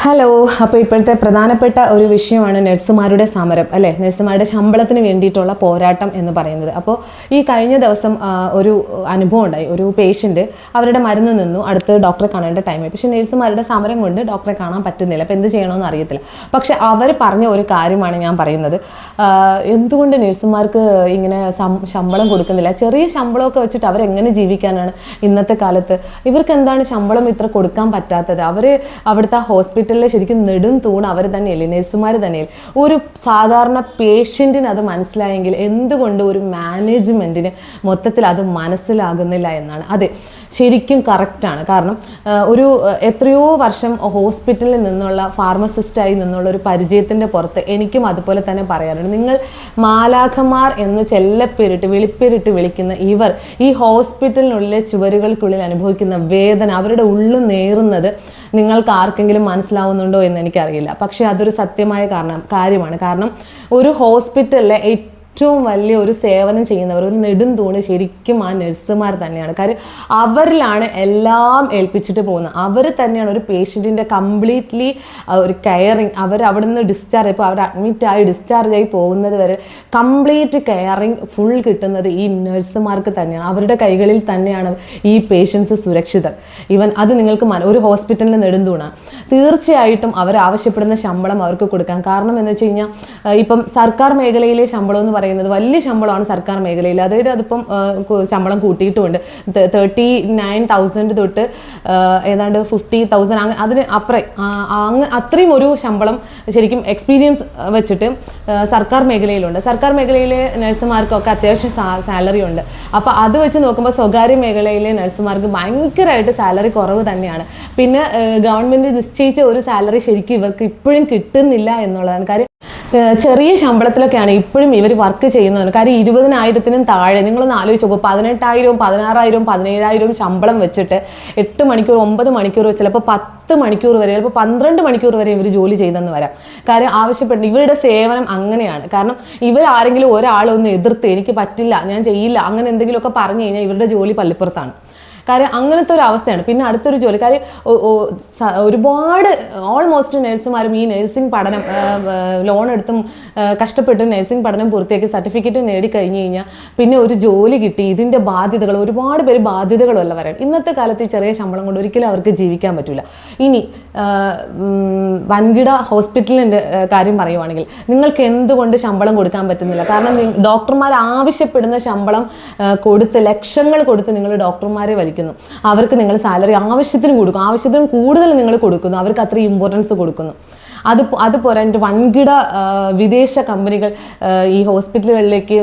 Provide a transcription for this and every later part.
Hello. അപ്പോൾ ഇപ്പോഴത്തെ പ്രധാനപ്പെട്ട ഒരു വിഷയമാണ് നഴ്സുമാരുടെ സമരം അല്ലേ, നഴ്സുമാരുടെ ശമ്പളത്തിന് വേണ്ടിയിട്ടുള്ള പോരാട്ടം എന്ന് പറയുന്നത്. അപ്പോൾ ഈ കഴിഞ്ഞ ദിവസം ഒരു അനുഭവം ഉണ്ടായി. ഒരു പേഷ്യൻറ്റ് അവരുടെ മരുന്ന് നിന്നു, അടുത്ത് ഡോക്ടറെ കാണേണ്ട ടൈമായി. പക്ഷേ നഴ്സുമാരുടെ സമരം കൊണ്ട് ഡോക്ടറെ കാണാൻ പറ്റുന്നില്ല. അപ്പോൾ എന്ത് ചെയ്യണമെന്ന് അറിയത്തില്ല. പക്ഷേ അവർ പറഞ്ഞ ഒരു കാര്യമാണ് ഞാൻ പറയുന്നത്. എന്തുകൊണ്ട് നഴ്സുമാർക്ക് ഇങ്ങനെ ശമ്പളം കൊടുക്കുന്നില്ല? ചെറിയ ശമ്പളമൊക്കെ വെച്ചിട്ട് അവരെങ്ങനെ ജീവിക്കാനാണ് ഇന്നത്തെ കാലത്ത്? ഇവർക്ക് എന്താണ് ശമ്പളം ഇത്ര കൊടുക്കാൻ പറ്റാത്തത്? അവർ അവിടുത്തെ ഹോസ്പിറ്റലിൽ ശരിക്കും നെടും തൂണ് അവർ തന്നെയല്ലേ, നഴ്സുമാർ തന്നെയല്ലേ? ഒരു സാധാരണ പേഷ്യൻറ്റിന് അത് മനസ്സിലായെങ്കിൽ എന്തുകൊണ്ട് ഒരു മാനേജ്മെൻറ്റിന് മൊത്തത്തിൽ അത് മനസ്സിലാകുന്നില്ല എന്നാണ്. അതെ, ശരിക്കും കറക്റ്റാണ്. കാരണം ഒരു എത്രയോ വർഷം ഹോസ്പിറ്റലിൽ നിന്നുള്ള ഫാർമസിസ്റ്റായി നിന്നുള്ള ഒരു പരിചയത്തിൻ്റെ പുറത്ത് എനിക്കും അതുപോലെ തന്നെ പറയാറുണ്ട്. നിങ്ങൾ മാലാഖമാർ എന്ന് വിളിപ്പേരിട്ട് വിളിക്കുന്ന ഇവർ ഈ ഹോസ്പിറ്റലിനുള്ളിലെ ചുവരുകൾക്കുള്ളിൽ അനുഭവിക്കുന്ന വേദന, അവരുടെ ഉള്ളിൽ നേറുന്നത് നിങ്ങൾക്ക് ആർക്കെങ്കിലും മനസ്സിലാവുന്നുണ്ടോ എന്ന് എനിക്കറിയില്ല. പക്ഷേ അതൊരു സത്യമായ കാര്യമാണ്. കാരണം ഒരു ഹോസ്പിറ്റലിലെ ഏറ്റവും വലിയ ഒരു സേവനം ചെയ്യുന്നവർ, ഒരു നെടും തൂണ് ശരിക്കും ആ നഴ്സുമാർ തന്നെയാണ്. കാര്യം അവരിലാണ് എല്ലാം ഏൽപ്പിച്ചിട്ട് പോകുന്നത്. അവർ തന്നെയാണ് ഒരു പേഷ്യൻറ്റിൻ്റെ കംപ്ലീറ്റ്ലി ഒരു കെയറിങ്. അവർ അവിടെ നിന്ന് ഇപ്പോൾ അവർ അഡ്മിറ്റായി ഡിസ്ചാർജായി പോകുന്നത് വരെ കംപ്ലീറ്റ് കെയറിങ് ഫുൾ കിട്ടുന്നത് ഈ നഴ്സുമാർക്ക് തന്നെയാണ്. അവരുടെ കൈകളിൽ തന്നെയാണ് ഈ പേഷ്യൻസ് സുരക്ഷിതർ. അത് നിങ്ങൾക്ക് ഒരു ഹോസ്പിറ്റലിൻ്റെ നെടും തൂണാണ്. തീർച്ചയായിട്ടും അവർ ആവശ്യപ്പെടുന്ന ശമ്പളം അവർക്ക് കൊടുക്കാം. കാരണം എന്ന് വെച്ച് കഴിഞ്ഞാൽ ഇപ്പം സർക്കാർ മേഖലയിലെ ശമ്പളം എന്ന് പറയുന്നത് വലിയ ശമ്പളമാണ് സർക്കാർ മേഖലയിൽ. അതായത് അതിപ്പം ശമ്പളം കൂട്ടിയിട്ടുമുണ്ട്. 39,000 തൊട്ട് ഏതാണ്ട് 50,000 അതിന് അത്രയും ഒരു ശമ്പളം ശരിക്കും എക്സ്പീരിയൻസ് വെച്ചിട്ട് സർക്കാർ മേഖലയിലുണ്ട്. സർക്കാർ മേഖലയിലെ നഴ്സുമാർക്കൊക്കെ അത്യാവശ്യം സാലറി ഉണ്ട്. അപ്പോൾ അത് വെച്ച് നോക്കുമ്പോൾ സ്വകാര്യ മേഖലയിലെ നഴ്സുമാർക്ക് ഭയങ്കരമായിട്ട് സാലറി കുറവ് തന്നെയാണ്. പിന്നെ ഗവൺമെൻറ് നിശ്ചയിച്ച ഒരു സാലറി ശരിക്കും ഇവർക്ക് ഇപ്പോഴും കിട്ടുന്നില്ല എന്നുള്ളതാണ് കാര്യം. ചെറിയ ശമ്പളത്തിലൊക്കെയാണ് ഇപ്പോഴും ഇവർ വർക്ക് ചെയ്യുന്നത്. കാര്യം 20,000-നും താഴെ നിങ്ങളൊന്ന് ആലോചിച്ച് നോക്കും. 18,000, 16,000, 17,000 ശമ്പളം വെച്ചിട്ട് 8 മണിക്കൂർ 9 മണിക്കൂർ, ചിലപ്പോൾ 10 മണിക്കൂർ വരെ, ചിലപ്പോൾ 12 മണിക്കൂർ വരെ ഇവർ ജോലി ചെയ്തെന്ന് വരാം. കാര്യം ആവശ്യപ്പെടുന്നത് ഇവരുടെ സേവനം അങ്ങനെയാണ്. കാരണം ഇവരാരെങ്കിലും ഒരാളൊന്ന് എതിർത്ത് എനിക്ക് പറ്റില്ല, ഞാൻ ചെയ്യില്ല, അങ്ങനെ എന്തെങ്കിലുമൊക്കെ പറഞ്ഞു കഴിഞ്ഞാൽ ഇവരുടെ ജോലി പള്ളിപ്പുറത്താണ്. കാര്യം അങ്ങനത്തെ ഒരു അവസ്ഥയാണ്. പിന്നെ അടുത്തൊരു ജോലി, കാര്യം ഒരുപാട് ഓൾമോസ്റ്റ് നഴ്സുമാരും ഈ നഴ്സിംഗ് പഠനം ലോൺ എടുത്തും കഷ്ടപ്പെട്ട് നഴ്സിംഗ് പഠനം പൂർത്തിയാക്കി സർട്ടിഫിക്കറ്റ് നേടിക്കഴിഞ്ഞ് കഴിഞ്ഞാൽ പിന്നെ ഒരു ജോലി കിട്ടി, ഇതിൻ്റെ ബാധ്യതകൾ, ഒരുപാട് പേര് ബാധ്യതകളുള്ളവരാണ്. ഇന്നത്തെ കാലത്ത് ഈ ചെറിയ ശമ്പളം കൊണ്ട് ഒരിക്കലും അവർക്ക് ജീവിക്കാൻ പറ്റില്ല. ഇനി വൻകിട ഹോസ്പിറ്റലിൻ്റെ കാര്യം പറയുവാണെങ്കിൽ നിങ്ങൾക്ക് എന്തുകൊണ്ട് ശമ്പളം കൊടുക്കാൻ പറ്റുന്നില്ല? കാരണം ഡോക്ടർമാർ ആവശ്യപ്പെടുന്ന ശമ്പളം കൊടുത്ത് ലക്ഷങ്ങൾ കൊടുത്ത് നിങ്ങൾ ഡോക്ടർമാരെ വലിക്കുന്നു. അവർക്ക് നിങ്ങൾ സാലറി ആവശ്യത്തിന് കൊടുക്കും, ആവശ്യത്തിന് കൂടുതൽ നിങ്ങൾ കൊടുക്കുന്നു, അവർക്ക് അത്രയും ഇമ്പോർട്ടൻസ് കൊടുക്കുന്നു. അതുപോലെ വൻകിട വിദേശ കമ്പനികൾ ഈ ഹോസ്പിറ്റലുകളിലേക്ക്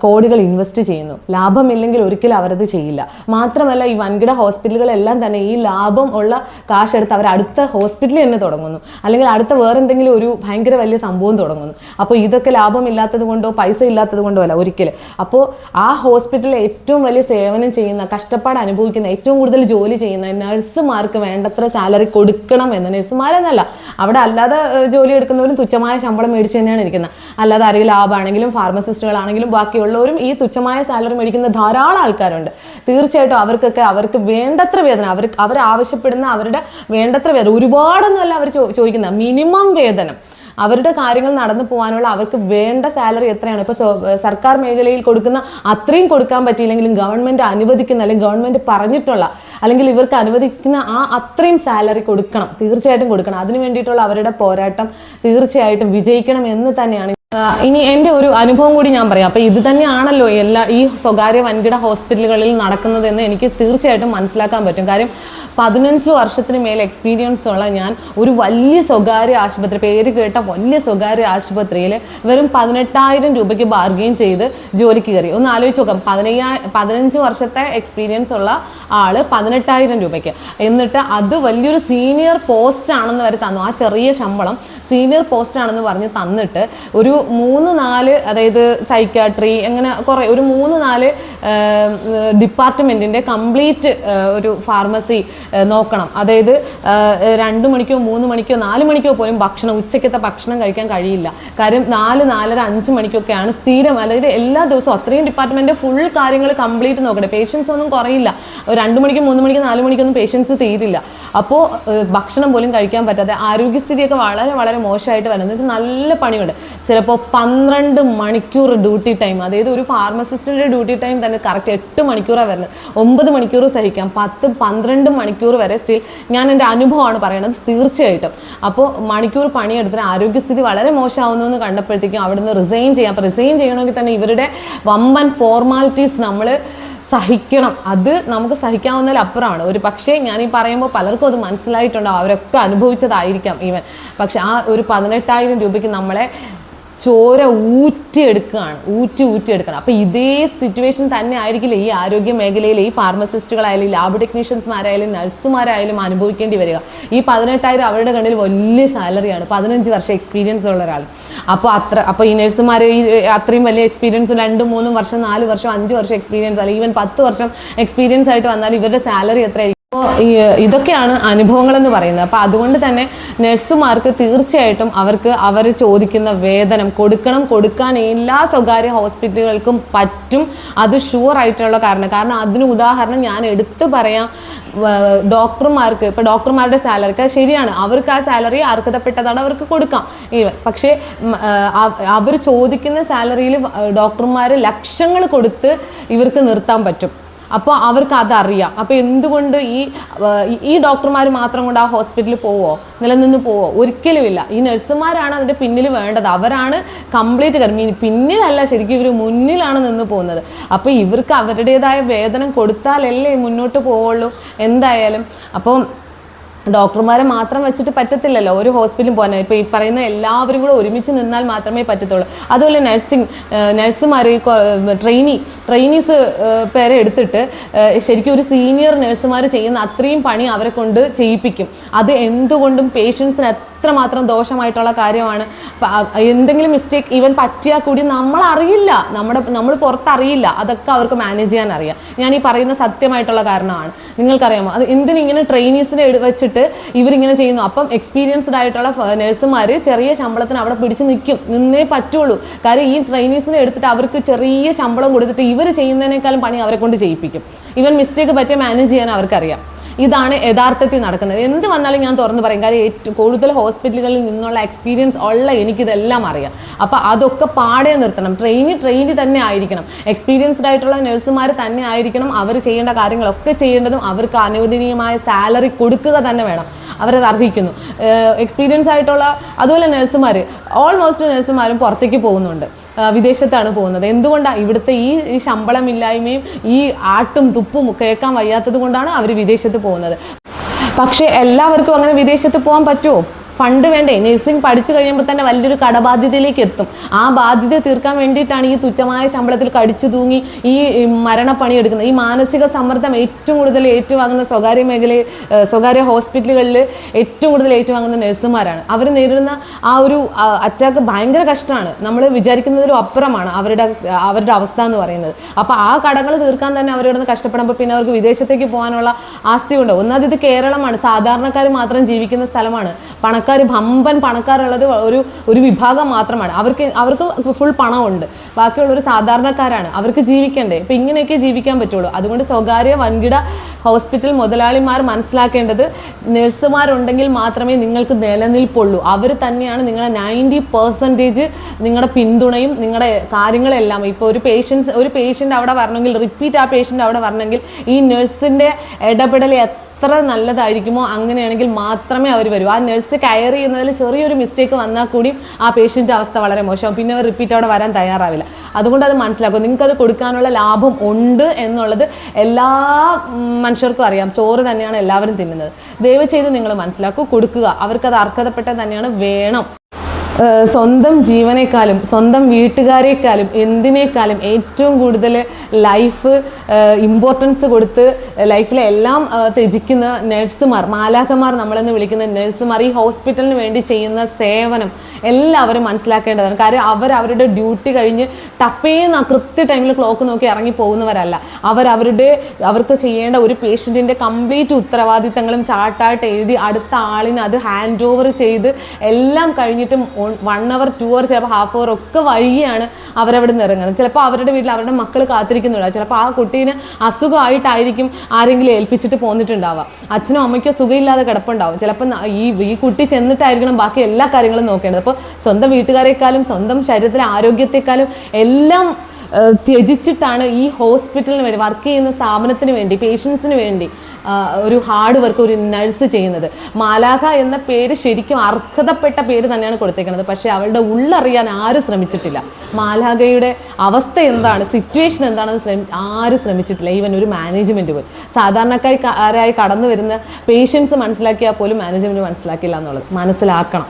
കോടികൾ ഇൻവെസ്റ്റ് ചെയ്യുന്നു. ലാഭമില്ലെങ്കിൽ ഒരിക്കലും അവരത് ചെയ്യില്ല. മാത്രമല്ല ഈ വൻകിട ഹോസ്പിറ്റലുകളെല്ലാം തന്നെ ഈ ലാഭം ഉള്ള കാശെടുത്ത് അവർ അടുത്ത ഹോസ്പിറ്റലിൽ തന്നെ തുടങ്ങുന്നു, അല്ലെങ്കിൽ അടുത്ത വേറെന്തെങ്കിലും ഒരു ഭയങ്കര വലിയ സംഭവം തുടങ്ങുന്നു. അപ്പോൾ ഇതൊക്കെ ലാഭമില്ലാത്തത് കൊണ്ടോ പൈസ ഇല്ലാത്തത് കൊണ്ടോ അല്ല ഒരിക്കലും. അപ്പോൾ ആ ഹോസ്പിറ്റലിൽ ഏറ്റവും വലിയ സേവനം ചെയ്യുന്ന, കഷ്ടപ്പാട് അനുഭവിക്കുന്ന, ഏറ്റവും കൂടുതൽ ജോലി ചെയ്യുന്ന നഴ്സുമാർക്ക് വേണ്ടത്ര സാലറി കൊടുക്കണം എന്ന്. നഴ്സുമാരെന്നല്ല, അവിടെ അല്ലാതെ ജോലി എടുക്കുന്നവരും തുച്ഛമായ ശമ്പളം മേടിച്ച് തന്നെയാണ് ഇരിക്കുന്നത്. അല്ലാതെ ആരെങ്കിലും ലാബാണെങ്കിലും ഫാർമസിസ്റ്റുകളാണെങ്കിലും ബാക്കിയുള്ളവരും ഈ തുച്ഛമായ സാലറി മേടിക്കുന്ന ധാരാളം ആൾക്കാരുണ്ട്. തീർച്ചയായിട്ടും അവർക്ക് വേണ്ടത്ര വേതനം, അവർ ആവശ്യപ്പെടുന്ന അവരുടെ വേണ്ടത്ര വേതനം, ഒരുപാടൊന്നുമല്ല അവർ ചോദിക്കുന്ന മിനിമം വേതനം, അവരുടെ കാര്യങ്ങൾ നടന്നു പോകാനുള്ള അവർക്ക് വേണ്ട സാലറി എത്രയാണ്? ഇപ്പോൾ സർക്കാർ മേഖലയിൽ കൊടുക്കുന്ന അത്രയും കൊടുക്കാൻ പറ്റിയില്ലെങ്കിലും ഗവൺമെൻറ് അനുവദിക്കുന്ന, അല്ലെങ്കിൽ ഗവൺമെൻറ് പറഞ്ഞിട്ടുള്ള, അല്ലെങ്കിൽ ഇവർക്ക് അനുവദിക്കുന്ന അത്രയും സാലറി കൊടുക്കണം, തീർച്ചയായിട്ടും കൊടുക്കണം. അതിനു വേണ്ടിയിട്ടുള്ള അവരുടെ പോരാട്ടം തീർച്ചയായിട്ടും വിജയിക്കണം എന്ന് തന്നെയാണ്. ഇനി എൻ്റെ ഒരു അനുഭവം കൂടി ഞാൻ പറയാം. അപ്പോൾ ഇത് തന്നെയാണല്ലോ ഈ സ്വകാര്യ വൻകിട ഹോസ്പിറ്റലുകളിൽ നടക്കുന്നതെന്ന് എനിക്ക് തീർച്ചയായിട്ടും മനസ്സിലാക്കാൻ പറ്റും. കാര്യം 15 വർഷത്തിന് മേലെ എക്സ്പീരിയൻസ് ഉള്ള ഞാൻ ഒരു വലിയ സ്വകാര്യ ആശുപത്രി, പേര് കേട്ട വലിയ സ്വകാര്യ ആശുപത്രിയിൽ വെറും 18,000 രൂപയ്ക്ക് ബാർഗെയിൻ ചെയ്ത് ജോലിക്ക് കയറി. ഒന്ന് ആലോചിച്ച് നോക്കാം, 15 വർഷത്തെ എക്സ്പീരിയൻസ് ഉള്ള ആള് 18,000 രൂപയ്ക്ക്. എന്നിട്ട് അത് വലിയൊരു സീനിയർ പോസ്റ്റ് ആണെന്ന് വരെ തന്നു. ആ ചെറിയ ശമ്പളം സീനിയർ പോസ്റ്റ് ആണെന്ന് പറഞ്ഞ് തന്നിട്ട് ഒരു 3-4, അതായത് സൈക്യാട്രി, അങ്ങനെ കുറേ ഒരു 3-4 ഡിപ്പാർട്ട്മെൻറ്റിൻ്റെ കംപ്ലീറ്റ് ഒരു ഫാർമസി നോക്കണം. അതായത് 2 മണിക്കോ 3 മണിക്കോ 4 മണിക്കോ പോലും ഉച്ചക്കത്തെ ഭക്ഷണം കഴിക്കാൻ കഴിയില്ല. കാര്യം 4, 4:30, 5 മണിക്കൊക്കെയാണ് സ്ഥിരം, അതായത് എല്ലാ ദിവസവും അത്രയും ഡിപ്പാർട്ട്മെന്റ് ഫുൾ കാര്യങ്ങൾ കംപ്ലീറ്റ് നോക്കട്ടെ. പേഷ്യൻസ് ഒന്നും കുറയില്ല. 2 മണിക്കും 3 മണിക്കും 4 മണിക്കൊന്നും പേഷ്യൻസ് തീരില്ല. അപ്പോൾ ഭക്ഷണം പോലും കഴിക്കാൻ പറ്റാതെ ആരോഗ്യസ്ഥിതിയൊക്കെ വളരെ വളരെ മോശമായിട്ട് വരുന്നത്. നല്ല പണിയുണ്ട്. ചിലപ്പോൾ 12 മണിക്കൂർ ഡ്യൂട്ടി ടൈം, അതായത് ഒരു ഫാർമസിസ്റ്റിൻ്റെ ഡ്യൂട്ടി ടൈം തന്നെ കറക്റ്റ് 8 മണിക്കൂറാണ് വരുന്നത്. 9 മണിക്കൂർ സഹിക്കാം, 10-12 മണിക്കൂർ വരെ. സ്റ്റിൽ ഞാൻ എൻ്റെ അനുഭവമാണ് പറയുന്നത് തീർച്ചയായിട്ടും. അപ്പോൾ മണിക്കൂർ പണിയെടുത്തിട്ട് ആരോഗ്യസ്ഥിതി വളരെ മോശമാവുന്നു എന്ന് കണ്ടപ്പോഴത്തേക്കും അവിടുന്ന് റിസൈൻ ചെയ്യാം. അപ്പോൾ റിസൈൻ ചെയ്യണമെങ്കിൽ തന്നെ ഇവരുടെ വമ്പൻ ഫോർമാലിറ്റീസ് നമ്മൾ സഹിക്കണം. അത് നമുക്ക് സഹിക്കാവുന്നതിലപ്പുറമാണ്. ഒരു പക്ഷേ ഞാൻ ഈ പറയുമ്പോൾ പലർക്കും അത് മനസ്സിലായിട്ടുണ്ടാവും, അവരൊക്കെ അനുഭവിച്ചതായിരിക്കാം ഈവൻ. പക്ഷെ ആ ഒരു 18,000 രൂപയ്ക്ക് നമ്മളെ ചോര ഊറ്റിയെടുക്കണം. അപ്പോൾ ഇതേ സിറ്റുവേഷൻ തന്നെ ആയിരിക്കില്ല ഈ ആരോഗ്യ മേഖലയിൽ ഈ ഫാർമസിസ്റ്റുകളായാലും ലാബ് ടെക്നീഷ്യൻസ്മാരായാലും നഴ്സുമാരായാലും അനുഭവിക്കേണ്ടി വരിക. ഈ 18,000 അവരുടെ കണ്ണിൽ വലിയ സാലറിയാണ്. 15 വർഷം എക്സ്പീരിയൻസ് ഉള്ള ഒരാൾ. അപ്പോൾ ഈ നഴ്സുമാർ ഈ അത്രയും വലിയ എക്സ്പീരിയൻസ് 2-3 വർഷം 4 വർഷം 5 വർഷം എക്സ്പീരിയൻസ് അല്ലെങ്കിൽ ഈവൻ 10 വർഷം എക്സ്പീരിയൻസ് ആയിട്ട് വന്നാൽ ഇവരുടെ സാലറി എത്രയായിരിക്കും? അപ്പോൾ ഇതൊക്കെയാണ് അനുഭവങ്ങളെന്ന് പറയുന്നത്. അപ്പോൾ അതുകൊണ്ട് തന്നെ നഴ്സുമാർക്ക് തീർച്ചയായിട്ടും അവർ ചോദിക്കുന്ന വേതനം കൊടുക്കാൻ എല്ലാ സ്വകാര്യ ഹോസ്പിറ്റലുകൾക്കും പറ്റും. അത് ഷുവർ ആയിട്ടുള്ള കാരണം അതിന് ഉദാഹരണം ഞാൻ എടുത്തു പറയാം. ഡോക്ടർമാർക്ക്, ഇപ്പോൾ ഡോക്ടർമാരുടെ സാലറിക്ക് ശരിയാണ്, അവർക്ക് ആ സാലറി അർഹതപ്പെട്ടതാണ്, അവർക്ക് കൊടുക്കാം. പക്ഷേ അവർ ചോദിക്കുന്ന സാലറിയിൽ ഡോക്ടർമാർ ലക്ഷങ്ങൾ കൊടുത്ത് ഇവർക്ക് നിർത്താൻ പറ്റും. അപ്പോൾ അവർക്ക് അതറിയാം. അപ്പോൾ എന്തുകൊണ്ട് ഈ ഡോക്ടർമാർ മാത്രം കൊണ്ട് ആ ഹോസ്പിറ്റലിൽ നിലനിന്ന് പോവോ? ഒരിക്കലുമില്ല. ഈ നഴ്സുമാരാണ് അതിൻ്റെ പിന്നിൽ വേണ്ടത്. അവരാണ് കംപ്ലീറ്റ് പിന്നിലല്ല, ശരിക്കും ഇവർ മുന്നിലാണ് നിന്ന് പോകുന്നത്. അപ്പോൾ ഇവർക്ക് അവരുടേതായ വേതനം കൊടുത്താലല്ലേ മുന്നോട്ട് പോവുള്ളൂ എന്തായാലും. അപ്പോൾ ഡോക്ടർമാരെ മാത്രം വെച്ചിട്ട് പറ്റത്തില്ലല്ലോ ഒരു ഹോസ്പിറ്റലിൽ പോകാൻ. ഇപ്പോൾ ഈ പറയുന്ന എല്ലാവരും കൂടെ ഒരുമിച്ച് നിന്നാൽ മാത്രമേ പറ്റത്തുള്ളൂ. അതുപോലെ നഴ്സുമാർ ട്രെയിനീസ് പേരെ എടുത്തിട്ട് ശരിക്കും ഒരു സീനിയർ നഴ്സുമാർ ചെയ്യുന്ന അത്രയും പണി അവരെ കൊണ്ട് ചെയ്യിപ്പിക്കും. അത് എന്തുകൊണ്ടും പേഷ്യൻസിന് എത്രമാത്രം ദോഷമായിട്ടുള്ള കാര്യമാണ്. എന്തെങ്കിലും മിസ്റ്റേക്ക് ഈവൻ പറ്റിയാൽ കൂടി നമ്മളറിയില്ല, നമ്മൾ പുറത്തറിയില്ല. അതൊക്കെ അവർക്ക് മാനേജ് ചെയ്യാൻ അറിയാം. ഞാൻ ഈ പറയുന്ന സത്യമായിട്ടുള്ള കാരണമാണ്. നിങ്ങൾക്കറിയാമോ അത് എന്തിനിങ്ങനെ ട്രെയിനീസിനെ വെച്ചിട്ട് ഇവരിങ്ങനെ ചെയ്യുന്നു? അപ്പം എക്സ്പീരിയൻസ്ഡ് ആയിട്ടുള്ള നഴ്സുമാർ ചെറിയ ശമ്പളത്തിന് അവിടെ പിടിച്ച് നിന്നേ പറ്റുള്ളൂ. കാര്യം ഈ ട്രെയിനീസിനെ എടുത്തിട്ട് അവർക്ക് ചെറിയ ശമ്പളം കൊടുത്തിട്ട് ഇവർ ചെയ്യുന്നതിനേക്കാളും പണി അവരെ കൊണ്ട് ചെയ്യിപ്പിക്കും. ഈവൻ മിസ്റ്റേക്ക് പറ്റിയ മാനേജ് ചെയ്യാൻ അവർക്കറിയാം. ഇതാണ് യഥാർത്ഥത്തിൽ നടക്കുന്നത്. എന്ത് വന്നാലും ഞാൻ തുറന്നു പറയും. കാര്യം ഏറ്റവും കൂടുതൽ ഹോസ്പിറ്റലുകളിൽ നിന്നുള്ള എക്സ്പീരിയൻസ് ഉള്ള എനിക്കിതെല്ലാം അറിയാം. അപ്പോൾ അതൊക്കെ പാടെ നിർത്തണം. ട്രെയിനി തന്നെ ആയിരിക്കണം. എക്സ്പീരിയൻസ്ഡ് ആയിട്ടുള്ള നഴ്സുമാർ തന്നെ ആയിരിക്കണം. അവർ ചെയ്യേണ്ട കാര്യങ്ങളൊക്കെ ചെയ്യേണ്ടതും അവർക്ക് അനുവദനീയമായ സാലറി കൊടുക്കുക തന്നെ വേണം. അവരത് അർഹിക്കുന്നു. എക്സ്പീരിയൻസ് ആയിട്ടുള്ള അതുപോലെ ഓൾമോസ്റ്റ് നഴ്സുമാരും പുറത്തേക്ക് പോകുന്നുണ്ട്, വിദേശത്താണ് പോകുന്നത്. എന്തുകൊണ്ടാണ്? ഇവിടുത്തെ ഈ ശമ്പളമില്ലായ്മയും ഈ ആട്ടും തുപ്പും കേൾക്കാൻ വയ്യാത്തത് കൊണ്ടാണ് അവർ വിദേശത്ത് പോകുന്നത്. പക്ഷേ എല്ലാവർക്കും അങ്ങനെ വിദേശത്ത് പോകാൻ പറ്റുമോ? ഫണ്ട് വേണ്ടേ? നഴ്സിംഗ് പഠിച്ചു കഴിയുമ്പോൾ തന്നെ വലിയൊരു കടബാധ്യതയിലേക്ക് എത്തും. ആ ബാധ്യത തീർക്കാൻ വേണ്ടിയിട്ടാണ് ഈ തുച്ഛമായ ശമ്പളത്തിൽ കടിച്ചു തൂങ്ങി ഈ മരണപ്പണി എടുക്കുന്നത്. ഈ മാനസിക സമ്മർദ്ദം ഏറ്റവും കൂടുതൽ ഏറ്റുവാങ്ങുന്ന സ്വകാര്യ ഹോസ്പിറ്റലുകളിൽ ഏറ്റവും കൂടുതൽ ഏറ്റുവാങ്ങുന്ന നഴ്സുമാരാണ്. അവർ നേരിടുന്ന ആ ഒരു അറ്റാക്ക് ഭയങ്കര കഷ്ടമാണ്. നമ്മൾ വിചാരിക്കുന്നതിലും അപ്പുറമാണ് അവരുടെ അവസ്ഥ എന്ന് പറയുന്നത്. അപ്പോൾ ആ കടകൾ തീർക്കാൻ തന്നെ അവരിടുന്ന് കഷ്ടപ്പെടുമ്പോൾ പിന്നെ അവർക്ക് വിദേശത്തേക്ക് പോകാനുള്ള ആസ്തിയുണ്ടോ? ഒന്നാമത് ഇത് കേരളമാണ്, സാധാരണക്കാർ മാത്രം ജീവിക്കുന്ന സ്ഥലമാണ്. വമ്പൻ പണക്കാരുള്ളത് ഒരു വിഭാഗം മാത്രമാണ്. അവർക്ക് ഫുൾ പണമുണ്ട്. ബാക്കിയുള്ളൊരു സാധാരണക്കാരാണ്. അവർക്ക് ജീവിക്കണ്ടേ? ഇപ്പം ഇങ്ങനെയൊക്കെ ജീവിക്കാൻ പറ്റുള്ളൂ. അതുകൊണ്ട് സ്വകാര്യ വൻകിട ഹോസ്പിറ്റൽ മുതലാളിമാർ മനസ്സിലാക്കേണ്ടത് നഴ്സുമാരുണ്ടെങ്കിൽ മാത്രമേ നിങ്ങൾക്ക് നിലനിൽപ്പുള്ളൂ. അവർ തന്നെയാണ് നിങ്ങളെ 90% നിങ്ങളുടെ പിന്തുണയും നിങ്ങളുടെ കാര്യങ്ങളെല്ലാം. ഇപ്പോൾ ഒരു പേഷ്യൻ്റ് അവിടെ വരണമെങ്കിൽ റിപ്പീറ്റ് ആ പേഷ്യൻ്റ് അവിടെ വരണമെങ്കിൽ ഈ നഴ്സിൻ്റെ ഇടപെടൽ എത്ര നല്ലതായിരിക്കുമോ അങ്ങനെയാണെങ്കിൽ മാത്രമേ അവർ വരൂ. ആ നഴ്സ് കെയർ ചെയ്യുന്നതിൽ ചെറിയൊരു മിസ്റ്റേക്ക് വന്നാൽ കൂടി ആ പേഷ്യൻ്റെ അവസ്ഥ വളരെ മോശമാവും. പിന്നെ അവർ റിപ്പീറ്റ് അവിടെ വരാൻ തയ്യാറാവില്ല. അതുകൊണ്ട് അത് മനസ്സിലാക്കും. നിങ്ങൾക്കത് കൊടുക്കാനുള്ള ലാഭം ഉണ്ട് എന്നുള്ളത് എല്ലാ മനുഷ്യർക്കും അറിയാം. ചോറ് തന്നെയാണ് എല്ലാവരും തിന്നുന്നത്. ദയവ് ചെയ്ത് നിങ്ങൾ മനസ്സിലാക്കൂ, കൊടുക്കുക. അവർക്കത് അർഹതപ്പെട്ടത് തന്നെയാണ്, വേണം. സ്വന്തം ജീവനേക്കാളും സ്വന്തം വീട്ടുകാരെക്കാളും എന്തിനേക്കാളും ഏറ്റവും കൂടുതൽ ലൈഫ് ഇമ്പോർട്ടൻസ് കൊടുത്ത് ലൈഫിലെ എല്ലാം ത്യജിക്കുന്ന നഴ്സുമാർ, മാലാഖമാർ നമ്മളെന്ന് വിളിക്കുന്ന നഴ്സുമാർ, ഈ ഹോസ്പിറ്റലിന് വേണ്ടി ചെയ്യുന്ന സേവനം എല്ലാവരും മനസ്സിലാക്കേണ്ടതാണ്. കാര്യം അവരുടെ ഡ്യൂട്ടി കഴിഞ്ഞ് ടപ്പേന്ന് കൃത്യ ടൈമിൽ ക്ലോക്ക് നോക്കി ഇറങ്ങി പോകുന്നവരല്ല. അവർക്ക് ചെയ്യേണ്ട ഒരു പേഷ്യൻറ്റിൻ്റെ കംപ്ലീറ്റ് ഉത്തരവാദിത്തങ്ങളും ചാർട്ടായിട്ട് എഴുതി അടുത്ത ആളിന് അത് ഹാൻഡ് ഓവർ ചെയ്ത് എല്ലാം കഴിഞ്ഞിട്ടും 1 hour 2 hour ചിലപ്പോൾ ഹാഫ് അവർ ഒക്കെ വഴിയാണ് അവരവിടെ നിന്ന് ഇറങ്ങുന്നത്. ചിലപ്പോൾ അവരുടെ വീട്ടിൽ അവരുടെ മക്കൾ കാത്തിരിക്കുന്നുണ്ടാവും. ചിലപ്പോൾ ആ കുട്ടീന് അസുഖമായിട്ടായിരിക്കും ആരെങ്കിലും ഏൽപ്പിച്ചിട്ട് പോന്നിട്ടുണ്ടാവുക. അച്ഛനോ അമ്മയ്ക്കോ സുഖമില്ലാതെ കിടപ്പുണ്ടാവും. ചിലപ്പോൾ ഈ കുട്ടി ചെന്നിട്ടായിരിക്കണം ബാക്കി എല്ലാ കാര്യങ്ങളും നോക്കേണ്ടത്. അപ്പോൾ സ്വന്തം വീട്ടുകാരെക്കാളും സ്വന്തം ശരീരത്തിലെ ആരോഗ്യത്തെക്കാളും എല്ലാം ത്യജിച്ചിട്ടാണ് ഈ ഹോസ്പിറ്റലിന് വേണ്ടി, വർക്ക് ചെയ്യുന്ന സ്ഥാപനത്തിന് വേണ്ടി, പേഷ്യൻസിന് വേണ്ടി ഒരു ഹാർഡ് വർക്ക് ഒരു നഴ്സ് ചെയ്യുന്നത്. മാലാഖ എന്ന പേര് ശരിക്കും അർഹതപ്പെട്ട പേര് തന്നെയാണ് കൊടുത്തേക്കുന്നത്. പക്ഷേ അവളുടെ ഉള്ളറിയാൻ ആരും ശ്രമിച്ചിട്ടില്ല. മാലാഖയുടെ അവസ്ഥ എന്താണ്, സിറ്റുവേഷൻ എന്താണെന്ന് ആരും ശ്രമിച്ചിട്ടില്ല. ഈവൻ ഒരു മാനേജ്മെൻറ്റ് പോലും. സാധാരണക്കാരായി കടന്നു വരുന്ന പേഷ്യൻസ് മനസ്സിലാക്കിയാൽ പോലും മാനേജ്മെൻറ്റ് മനസ്സിലാക്കില്ല എന്നുള്ളത് മനസ്സിലാക്കണം.